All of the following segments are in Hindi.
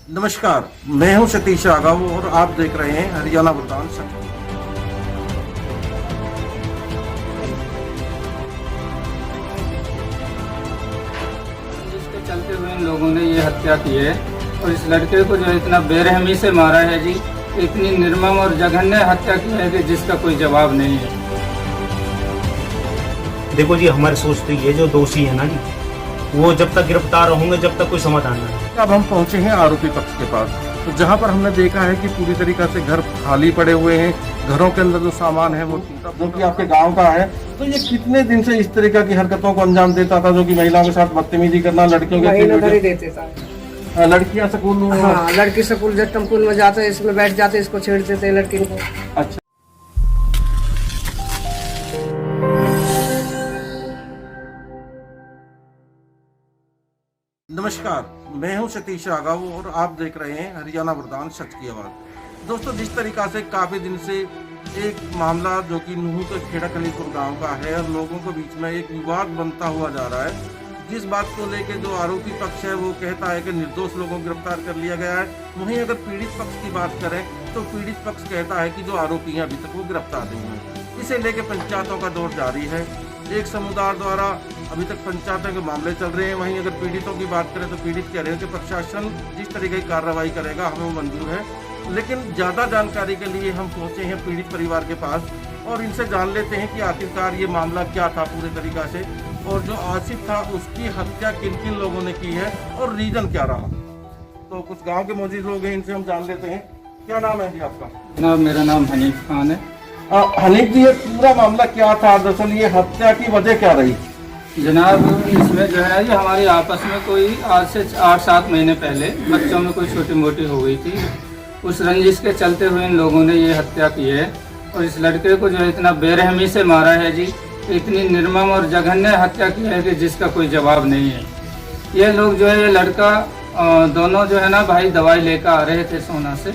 नमस्कार, मैं हूं सतीश राघव और आप देख रहे हैं हरियाणा वृतांत संगठन। जिसके चलते हुए इन लोगों ने ये हत्या की है और इस लड़के को जो इतना बेरहमी से मारा है जी, इतनी निर्मम और जघन्य हत्या की है कि जिसका कोई जवाब नहीं है। देखो जी, हमारी सोच तो ये जो दोषी है ना जी, वो जब तक गिरफ्तार होंगे जब तक कोई समाधान नहीं। अब हम पहुंचे हैं आरोपी पक्ष के पास, तो जहां पर हमने देखा है कि पूरी तरीके से घर खाली पड़े हुए हैं, घरों के अंदर जो सामान है वो टूटा, जो कि आपके गांव का है। तो ये कितने दिन से इस तरीके की हरकतों को अंजाम देता था, जो कि महिलाओं के साथ बदतमीजी करना, लड़कियों के देते था। लड़कियां स्कूल, हाँ, लड़की स्कूल जब टेम्पुल में जाते इसमें बैठ जाते, इसको छेड़ देते लड़की को। अच्छा, नमस्कार, मैं हूं सतीश राघव और आप देख रहे हैं हरियाणा वृतांत सच की आवाज़। दोस्तों, जिस तरीका से काफ़ी दिन से एक मामला जो कि नूह के खेड़ा कलीपुर गांव का है और लोगों के बीच में एक विवाद बनता हुआ जा रहा है, जिस बात को लेकर जो आरोपी पक्ष है वो कहता है कि निर्दोष लोगों को गिरफ्तार कर लिया गया है। वहीं अगर पीड़ित पक्ष की बात करें तो पीड़ित पक्ष कहता है कि जो आरोपी हैं अभी तक वो गिरफ्तार नहीं हुए। इसे लेकर पंचायतों का दौर जारी है। एक समुदाय द्वारा अभी तक पंचायतों के मामले चल रहे हैं। वहीं अगर पीड़ितों की बात करें तो पीड़ित कह रहे हैं कि प्रशासन जिस तरीके की कार्रवाई करेगा हमें मंजूर है। लेकिन ज़्यादा जानकारी के लिए हम पहुंचे हैं पीड़ित परिवार के पास और इनसे जान लेते हैं कि आखिरकार ये मामला क्या था पूरे तरीका से, और जो आसिफ था उसकी हत्या किन किन लोगों ने की है और रीजन क्या रहा। तो कुछ गाँव के मौजूद लोग हैं, इनसे हम जान लेते हैं। क्या नाम है जी आपका? जनाब, मेरा नाम हनीफ खान है। हनीफ जी, ये पूरा मामला क्या था? दरअसल ये हत्या की वजह क्या रही? जनाब, इसमें जो है ये हमारी आपस में कोई आज से 8-7 महीने पहले बच्चों में कोई छोटी मोटी हो गई थी। उस रंजिश के चलते हुए इन लोगों ने ये हत्या की है और इस लड़के को जो है इतना बेरहमी से मारा है जी, इतनी निर्मम और जघन्य हत्या की है कि जिसका कोई जवाब नहीं है। ये लोग जो है, ये लड़का दोनों जो है ना भाई दवाई लेकर आ रहे थे सोना से।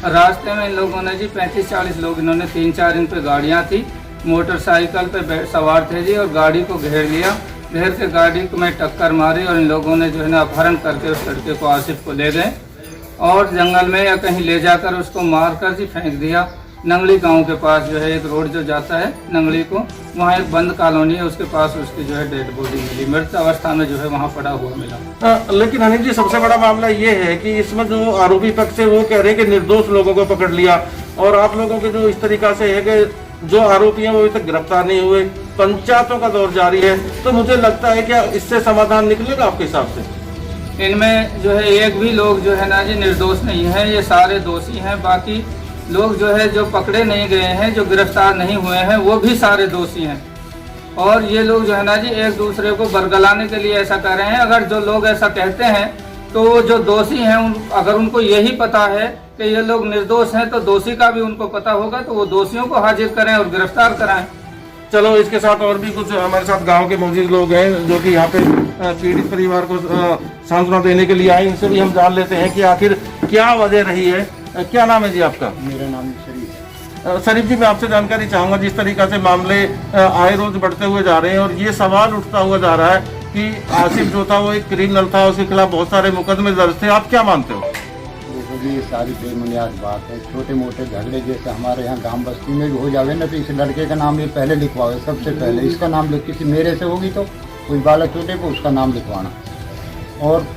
रास्ते में इन लोगों ने जी 35-40 लोग, इन्होंने 3-4 इन पे गाड़ियाँ थी, मोटरसाइकिल पे सवार थे जी, और गाड़ी को घेर लिया। घेर के गाड़ी को में टक्कर मारी और इन लोगों ने जो है ना अपहरण करके उस लड़के को, आसिफ को ले गए और जंगल में या कहीं ले जाकर उसको मार कर जी फेंक दिया। नंगली गांव के पास जो है एक रोड जो जाता है नंगली को, वहाँ एक बंद कॉलोनी है, उसके पास उसकी जो है डेड बॉडी मिली, मृत अवस्था में जो है वहाँ पड़ा हुआ मिला। लेकिन हनीफ जी, सबसे बड़ा मामला ये है कि इसमें जो आरोपी पक्ष है वो कह रहे हैं कि निर्दोष लोगों को पकड़ लिया, और आप लोगों के जो इस तरीका से है कि जो आरोपी हैं वो अभी तक गिरफ्तार नहीं हुए, पंचायतों का दौर जारी है। तो मुझे लगता है कि इससे समाधान निकलेगा आपके हिसाब से? इनमें जो है एक भी लोग जो है ना जी निर्दोष नहीं है, ये सारे दोषी हैं। बाकी लोग जो है जो पकड़े नहीं गए हैं, जो गिरफ्तार नहीं हुए हैं, वो भी सारे दोषी हैं। और ये लोग जो है ना जी एक दूसरे को बरगलाने के लिए ऐसा कर रहे हैं। अगर जो लोग ऐसा कहते हैं तो वो जो दोषी हैं अगर उनको यही पता है कि ये लोग निर्दोष हैं तो दोषी का भी उनको पता होगा, तो वो दोषियों को हाजिर करें और गिरफ्तार कराएं। चलो, इसके साथ और भी कुछ हमारे साथ गांव के मौजूद लोग हैं जो कि यहाँ पे पीड़ित परिवार को सांत्वना देने के लिए आए। इनसे भी हम जान लेते हैं कि आखिर क्या वजह रही है। क्या नाम है जी आपका? मेरा नाम शरीफ है। शरीफ जी, मैं आपसे जानकारी चाहूंगा, जिस तरीका से मामले आए रोज बढ़ते हुए जा रहे हैं और ये सवाल उठता हुआ जा रहा है कि आसिफ जो था वो एक क्रिमिनल था, उसके खिलाफ बहुत सारे मुकदमे दर्ज थे, आप क्या मानते हो? देखो जी, ये सारी बेबुनियाद बात है। छोटे मोटे झगड़े जैसे हमारे यहाँ गांव बस्ती में भी हो जावे ना, तो इस लड़के का नाम ये पहले लिखवाओ। सबसे पहले इसका नाम लिख, किसी मेरे से होगी तो कोई बालक छोटे को उसका नाम लिखवाना। और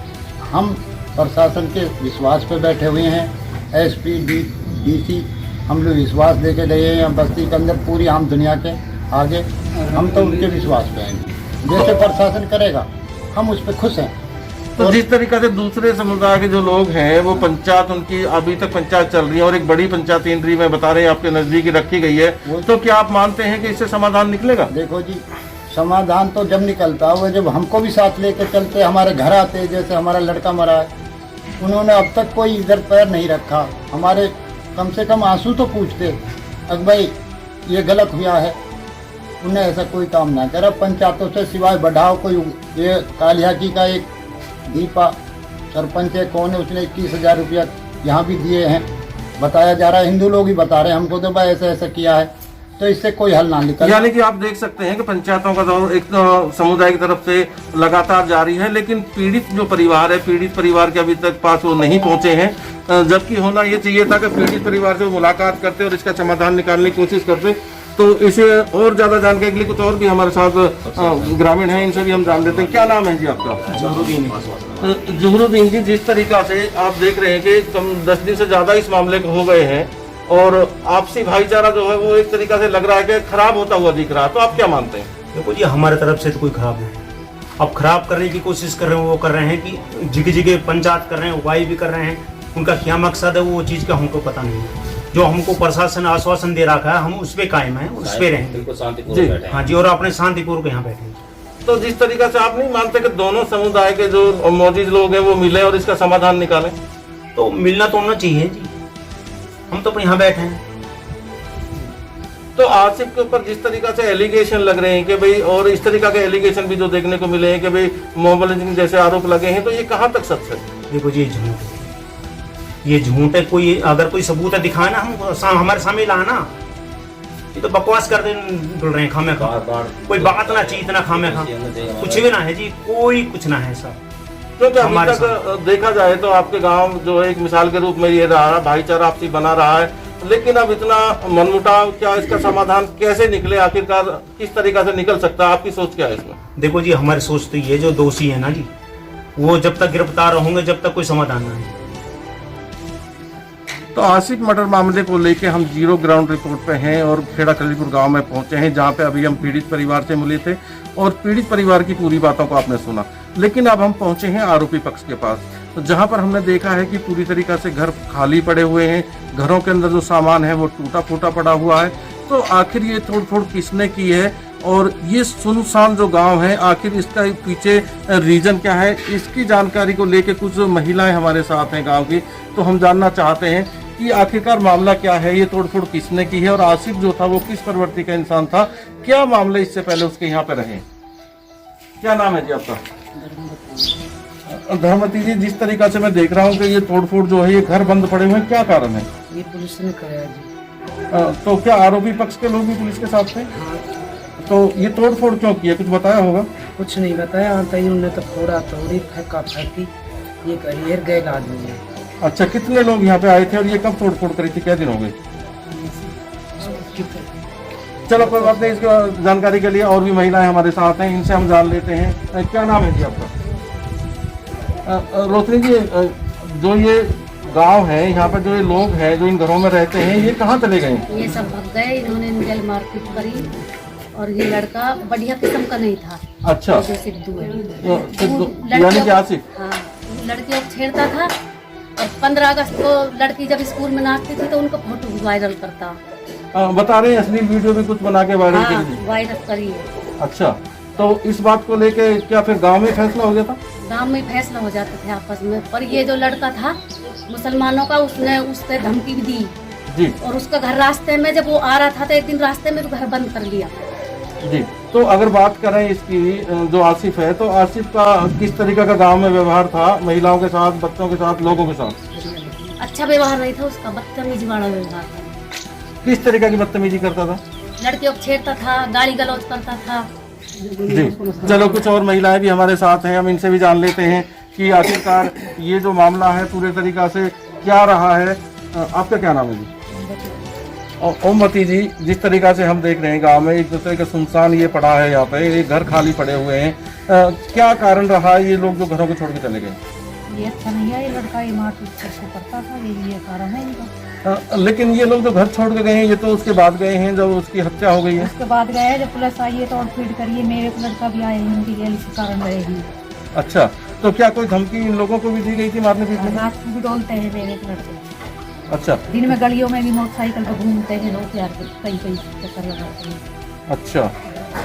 हम प्रशासन के विश्वास पे बैठे हुए हैं। SP DC हम लोग विश्वास दे के गए हैं बस्ती के अंदर, पूरी आम दुनिया के आगे हम तो उनके विश्वास पे हैं। जैसे प्रशासन करेगा हम उस पर खुश हैं। तो जिस तरीका से दूसरे समुदाय के जो लोग हैं वो पंचायत, उनकी अभी तक पंचायत चल रही है और एक बड़ी पंचायत इंद्री में बता रहे हैं आपके नजदीक रखी गई है, तो क्या आप मानते हैं कि इससे समाधान निकलेगा? देखो जी, समाधान तो जब निकलता है जब हमको भी साथ लेके चलते, हमारे घर आते। जैसे हमारा लड़का मरा है, उन्होंने अब तक कोई इधर पैर नहीं रखा। हमारे कम से कम आंसू तो पूछते अब भाई ये गलत हुआ है, उन्हें ऐसा कोई काम ना करा। पंचायतों से सिवाय बढ़ाओ कोई, ये कालियाकी का एक दीपा सरपंच है, कौन है, उसने 21,000 रुपया यहाँ भी दिए हैं, बताया जा रहा है। हिंदू लोग ही बता रहे हैं हमको तो भाई ऐसा ऐसा किया है। तो इससे कोई हल ना निकल। यानी कि आप देख सकते हैं कि पंचायतों का दौर एक तो समुदाय की तरफ से लगातार जारी है, लेकिन पीड़ित जो परिवार है, पीड़ित परिवार के अभी तक पास वो नहीं पहुंचे हैं, जबकि होना ये चाहिए था कि पीड़ित परिवार से मुलाकात करते और इसका समाधान निकालने की कोशिश करते। तो इसे और ज्यादा जानने के लिए कुछ और भी हमारे साथ ग्रामीण हैं, इनसे भी हम जान लेते हैं। क्या नाम है जी आपका? जुहरुद्दीन जी, जिस तरीका से आप देख रहे हैं कि कम 10 दिन से ज्यादा इस मामले को हो गए हैं और आपसी भाईचारा जो है वो एक तरीका से लग रहा है कि खराब होता हुआ दिख रहा है, तो आप क्या मानते हैं? देखो जी, हमारे तरफ से तो कोई खराब नहीं। अब खराब करने की कोशिश कर रहे हैं, वो कर रहे हैं कि जगह जगह पंचायत कर रहे हैं, उपाय भी कर रहे हैं। उनका क्या मकसद है वो चीज़ का हमको पता नहीं है। जो हमको प्रशासन आश्वासन दे रखा है, हम उस पर कायम है, उस पर रहेंगे। हाँ जी, और अपने शांतिपूर्वक यहाँ बैठेंगे। तो जिस तरीका से आप नहीं मानते कि दोनों समुदाय के जो मौजूद लोग हैं वो मिले और इसका समाधान निकालें? तो मिलना तो होना चाहिए जी, हम तो यहाँ बैठे हैं। तो आसिफ के ऊपर जिस तरीका से एलिगेशन लग रहे हैं कि भाई, और इस तरीका के एलिगेशन भी जो देखने को मिले हैं कि भाई मोबाइलिंग जैसे आरोप लगे हैं, तो ये कहाँ तक सच है? देखो जी, ये झूठ है। कोई अगर कोई सबूत है दिखाए ना, हम हमारे सामने लाना। ये तो बकवास कर डुल रहे हैं खामे खा। कोई बात ना चाहिए इतना खामे खा, कुछ भी ना है जी, कोई कुछ ना है सर। क्योंकि अभी तक देखा जाए तो आपके गांव जो है एक मिसाल के रूप में ये रहा, भाईचारा आपसी बना रहा है, लेकिन अब इतना मनमुटाव, क्या इसका समाधान कैसे निकले आखिरकार, किस तरीका से निकल सकता है? आपकी सोच क्या है इसमें? देखो जी, हमारी सोच तो ये, जो दोषी है ना जी, वो जब तक गिरफ्तार होंगे, जब तक कोई समाधान ना है। तो आसिफ मर्डर मामले को लेके हम जीरो ग्राउंड रिपोर्ट पे हैं और खेड़ा खलीपुर गांव में पहुंचे हैं, जहां पे अभी हम पीड़ित परिवार से मिले थे और पीड़ित परिवार की पूरी बातों को आपने सुना। लेकिन अब हम पहुंचे हैं आरोपी पक्ष के पास, तो जहां पर हमने देखा है कि पूरी तरीका से घर खाली पड़े हुए हैं, घरों के अंदर जो सामान है वो टूटा फूटा पड़ा हुआ है। तो आखिर ये तोड़ फोड़ किसने की है और ये सुनसान जो गांव है, आखिर इसका पीछे रीजन क्या है, इसकी जानकारी को लेके कुछ महिलाएं हमारे साथ हैं गांव की, तो हम जानना चाहते हैं कि आखिरकार मामला क्या है, ये तोड़फोड़ किसने की है और आसिफ जो था वो किस प्रवृत्ति का इंसान था, क्या मामले इससे पहले उसके यहाँ पे रहे। क्या नाम है जी आपका? धर्मवती जी, जिस तरीका से मैं देख रहा हूँ कि ये तोड़फोड़ जो है, ये घर बंद पड़े हुए हैं, क्या कारण है? ये पुलिस ने कराया जी। तो क्या आरोपी पक्ष के लोग भी पुलिस के साथ थे? तो ये तोड़फोड़ क्यों किया, कुछ बताया होगा? कुछ नहीं बताया, उन्होंने तो फोड़ा तोड़ी, फेंका फेंकी, ये करी गए आदमी है। अच्छा, कितने लोग यहाँ पे आए थे और ये कब तोड़फोड़ करी थी, क्या दिन हो गए? चलो कोई बात नहीं, इसकी जानकारी के लिए और भी महिलाएं हमारे साथ हैं, इनसे हम जान लेते हैं। क्या नाम है जी आपका? रोशनी जी, जो ये गांव है, यहाँ पर जो ये लोग हैं जो इन घरों में रहते हैं, ये कहाँ चले गए? ये सब भाग गए, इन्होंने जेल मारपीट करी और ये लड़का बढ़िया किस्म का नहीं था। अच्छा, जो सिद्धू है, यानी कि आसिफ? हाँ, लड़कियों को छेड़ता था और 15 अगस्त को लड़की जब स्कूल में नाचती थी तो उनको फोटो वायरल करता। बता रहे हैं अश्लील वीडियो भी कुछ बना के वायरल हाँ, की? वायरल करी है। अच्छा, तो इस बात को लेके क्या फिर गांव में फैसला हो गया था? गांव में फैसला हो जाते थे आपस में, पर ये जो लड़का था मुसलमानों का, उसने उस पर धमकी भी दी जी, और उसका घर रास्ते में जब वो आ रहा था तो एक दिन रास्ते में तो घर बंद कर लिया जी। तो अगर बात करें इसकी, जो आसिफ है, तो आसिफ का किस तरीके का गांव में व्यवहार था, महिलाओं के साथ, बच्चों के साथ, लोगों के साथ? अच्छा व्यवहार नहीं था उसका, बदतमीजी वाला व्यवहार था। किस तरीके की बदतमीजी करता था? लड़कियों को छेड़ता था, गाली गलौज करता था। जी, चलो कुछ और महिलाएं भी हमारे साथ हैं, हम इनसे भी जान लेते हैं कि आखिरकार ये जो मामला है पूरे तरीका से क्या रहा है। आपका क्या नाम है जी? ओमवती जी, जिस तरीका से हम देख रहे हैं गांव में एक दूसरे का सुनसान ये पड़ा है, यहाँ पे ये घर खाली पड़े हुए हैं, क्या कारण रहा ये लोग जो घरों को छोड़ के चले गए? ये अच्छा नहीं है, ये लड़का ये मारपीट करता था, ये कारण है इनका। लेकिन ये लोग जो घर छोड़ के गए हैं, ये तो उसके बाद गए हैं जब उसकी हत्या हो गई है। उसके बाद गए हैं, जब पुलिस आई है तो फीड करिए, मेरे को लड़का भी आए हैं, उनकी इसी कारण रहेगी। अच्छा, तो क्या कोई धमकी इन लोगों को भी दी गई थी मारने पीटने? रात को भी डोलते हैं मेरे लड़के। अच्छा, दिन में गलियों में भी मोटरसाइकिल पर घूमते हैं लोग, यार कई चक्कर लगाते हैं। अच्छा,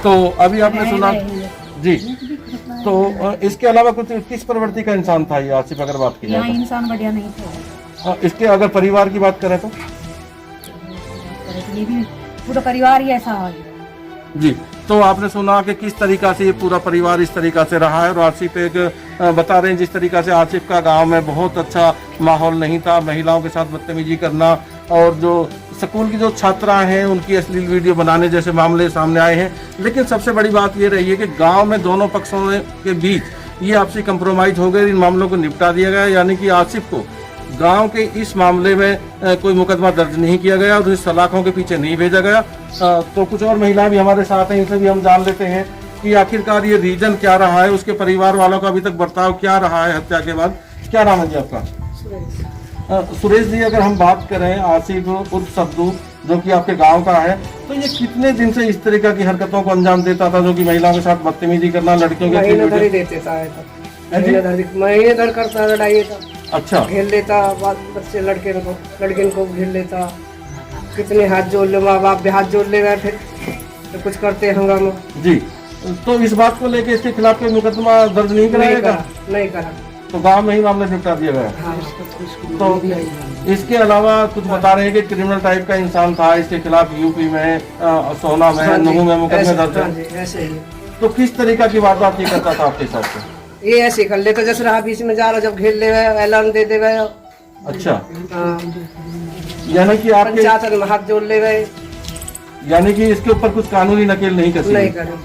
तो अभी आपने सुना जी, तो इसके अलावा कुछ किस प्रवृत्ति का इंसान था ये आसिफ, अगर बात की यहाँ जाए इंसान बढ़िया नहीं था। इसके अगर परिवार की बात करें तो? ये भी पूरा परिवार ही ऐसा है जी। तो आपने सुना कि किस तरीका से ये पूरा परिवार इस तरीका से रहा है और आसिफ एक बता रहे हैं जिस तरीका से आसिफ का गांव में बहुत अच्छा माहौल नहीं था, महिलाओं के साथ बदतमीजी करना और जो स्कूल की जो छात्राएं हैं उनकी अश्लील वीडियो बनाने जैसे मामले सामने आए हैं। लेकिन सबसे बड़ी बात ये रही है कि गांव में दोनों पक्षों के बीच ये आपसी कंप्रोमाइज हो गए, इन मामलों को निपटा दिया गया। यानी कि आसिफ को गांव के इस मामले में कोई मुकदमा दर्ज नहीं किया गया और उस सलाखों के पीछे नहीं भेजा गया। तो कुछ और महिलाएं भी हमारे साथ हैं, इनसे भी हम जान लेते हैं कि आखिरकार ये रीजन क्या रहा है, उसके परिवार वालों का अभी तक बर्ताव क्या रहा है हत्या के बाद। क्या नाम है जी आपका? सुरेश जी, अगर हम बात करें आसिफ उर्फ सद्दू जो कि आपके गांव का है, तो ये कितने दिन से इस तरीके की हरकतों को अंजाम देता था, जो कि महिलाओं के साथ बदतमीजी करना, लड़कियों के महीने भर करता लड़ाई था। अच्छा, घेर लेता बच्चे लड़के को घेर लेता, कितने हाथ जोड़ ले, माँ बाप भी हाथ जोड़ ले गए, फिर तो कुछ करते हंगामा जी। तो इस बात को लेके इसके खिलाफ कोई मुकदमा दर्ज नहीं कराया? नहीं करा, तो गांव में ही मामला निपटा दिया गया। हाँ, तो इसके अलावा कुछ बता रहे हैं कि क्रिमिनल टाइप का इंसान था, इसके खिलाफ यूपी में, सोना में, नूहू में मुकदमे दर्ज है। ऐसे ही। तो किस तरीका की बात ये करता था आपके साथ? ये ऐसे कर लेता जैसे रहा बीच में जा रहा, जब घेर ले गए ऐलान दे दे गए। अच्छा, हाँ, यानी कि आपके पंचायत में हाथ जोड़ ले गए, यानी कि इसके ऊपर कुछ कानूनी नकेल नहीं कसी? नहीं करे।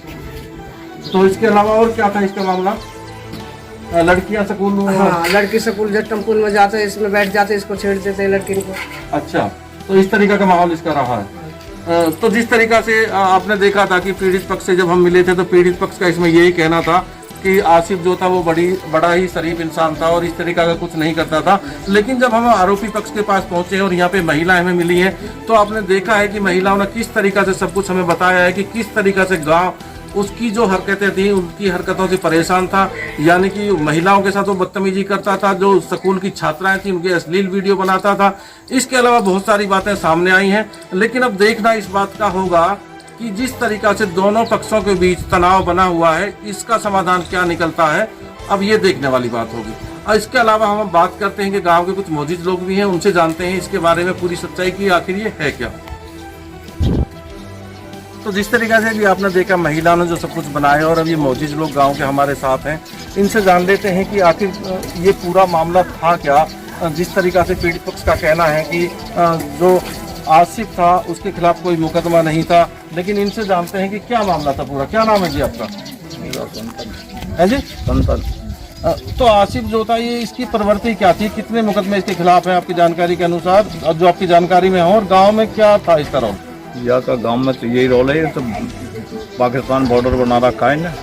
तो इसके अलावा और क्या था इसका मामला? लड़कियां स्कूल में, हाँ, लड़की स्कूल जब टेम्पुल में जाते इसमें बैठ जाते, इसको छेड़ देते लड़की को। अच्छा, तो इस तरीका का माहौल इसका रहा है। तो जिस तरीका से आपने देखा था कि पीड़ित पक्ष से जब हम मिले थे, तो पीड़ित पक्ष का इसमें यही कहना था कि आसिफ जो था वो बड़ा ही शरीफ इंसान था और इस तरीका का कुछ नहीं करता था। लेकिन जब हम आरोपी पक्ष के पास पहुंचे और यहाँ पे महिलाएं हमें मिली हैं, तो आपने देखा है कि महिलाओं ने किस तरीका से सब कुछ हमें बताया है कि किस तरीका से गांव उसकी जो हरकतें थी, उनकी हरकतों से परेशान था। यानी कि महिलाओं के साथ वो बदतमीजी करता था, जो स्कूल की छात्राएं थी उनकी अश्लील वीडियो बनाता था। इसके अलावा बहुत सारी बातें सामने आई हैं। लेकिन अब देखना इस बात का होगा कि जिस तरीका से दोनों पक्षों के बीच तनाव बना हुआ है, इसका समाधान क्या निकलता है, अब ये देखने वाली बात होगी। और इसके अलावा हम बात करते हैं कि गांव के कुछ मौजूद लोग भी हैं, उनसे जानते हैं इसके बारे में पूरी सच्चाई की आखिर ये है क्या। तो जिस तरीके से भी आपने देखा महिला ने जो सब कुछ बनाया और अब ये मौजूद लोग गांव के हमारे साथ हैं, इनसे जान लेते हैं कि आखिर ये पूरा मामला था क्या। जिस तरीका से पीड़ित पक्ष का कहना है कि जो आसिफ था उसके खिलाफ कोई मुकदमा नहीं था, लेकिन इनसे जानते हैं कि क्या मामला था पूरा। क्या नाम है जी आपका? है जी संतन। तो आसिफ जो था ये इसकी प्रवृत्ति क्या थी, कितने मुकदमे इसके खिलाफ हैं आपकी जानकारी के अनुसार, और जो आपकी जानकारी में हो, और गांव में क्या था इसका रोल? या तो गांव में तो यही रोल है, तो पाकिस्तान बॉर्डर बना रखा है ना,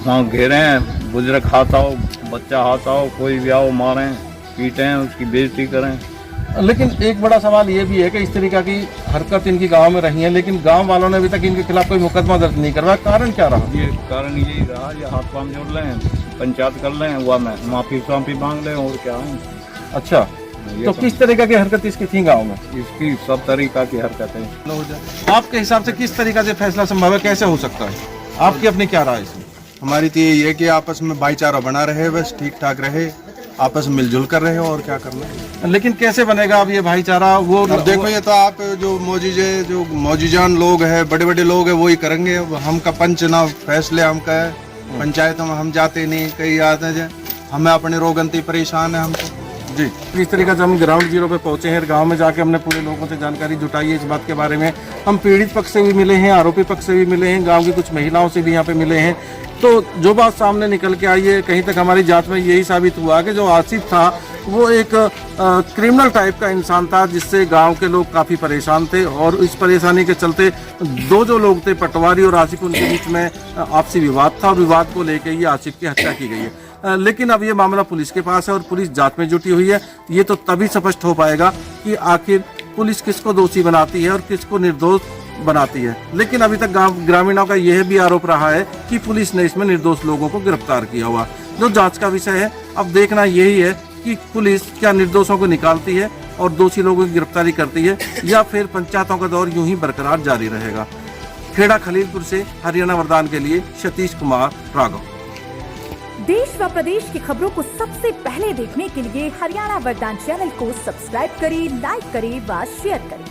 वहाँ घेरे हैं, बुजुर्ग हाथ आओ, बच्चा हाथ आओ, कोई भी आओ मारें पीटें, उसकी बेइज्जती करें। लेकिन एक बड़ा सवाल ये भी है कि इस तरीका की हरकत इनकी गांव में रही है, लेकिन गांव वालों ने अभी तक इनके खिलाफ कोई मुकदमा दर्ज नहीं करवाया। कारण क्या रहा? ये कारण यही रहा, ये हाथ पांव जोड़ लें, पंचायत कर लें, हुआ में माफी मांग लें, और क्या है। अच्छा, तो किस तरीका की हरकत इसकी थी गांव में? इसकी सब तरीका की हरकतें। आपके हिसाब से किस तरीका से फैसला संभव है, कैसे हो सकता है? आपकी अपनी क्या राय इसमें? हमारी तो यही है कि आपस में भाईचारा बना रहे, बस ठीक ठाक रहे, आपस में मिलजुल कर रहे हो, और क्या करना है। लेकिन कैसे बनेगा अब ये भाईचारा? वो अब देखो, ये तो आप जो मौजूजान लोग हैं, बड़े बड़े लोग हैं, वही करेंगे। अब हम का पंच ना फैसले हम का है, पंचायतों में हम जाते नहीं, कई आते हैं, हमें अपने रोगंती परेशान है हमको जी। इस तरीके से हम ग्राउंड जीरो पे पहुंचे हैं, गांव में जाके हमने पूरे लोगों से जानकारी जुटाई है इस बात के बारे में। हम पीड़ित पक्ष से भी मिले हैं, आरोपी पक्ष से भी मिले हैं, गांव की कुछ महिलाओं से भी यहाँ पे मिले हैं। तो जो बात सामने निकल के आई है, कहीं तक हमारी जांच में यही साबित हुआ कि जो आसिफ था वो एक क्रिमिनल टाइप का इंसान था, जिससे गांव के लोग काफ़ी परेशान थे। और इस परेशानी के चलते जो लोग थे, पटवारी और आसिफ, उनके बीच में आपसी विवाद था, और विवाद को लेकर ये आसिफ की हत्या की गई है। लेकिन अब ये मामला पुलिस के पास है और पुलिस जांच में जुटी हुई है। ये तो तभी स्पष्ट हो पाएगा कि आखिर पुलिस किसको दोषी बनाती है और किसको निर्दोष बनाती है। लेकिन अभी तक ग्रामीणों का यह भी आरोप रहा है कि पुलिस ने इसमें निर्दोष लोगों को गिरफ्तार किया हुआ, जो जांच का विषय है। अब देखना यही है कि पुलिस क्या निर्दोषों को निकालती है और दोषी लोगों की गिरफ्तारी करती है, या फिर पंचायतों का दौर यूं ही बरकरार जारी रहेगा। खेड़ा खलीलपुर से हरियाणा वरदान के लिए सतीश कुमार राघव। देश व प्रदेश की खबरों को सबसे पहले देखने के लिए हरियाणा वरदान चैनल को सब्सक्राइब करें, लाइक करें व शेयर करें।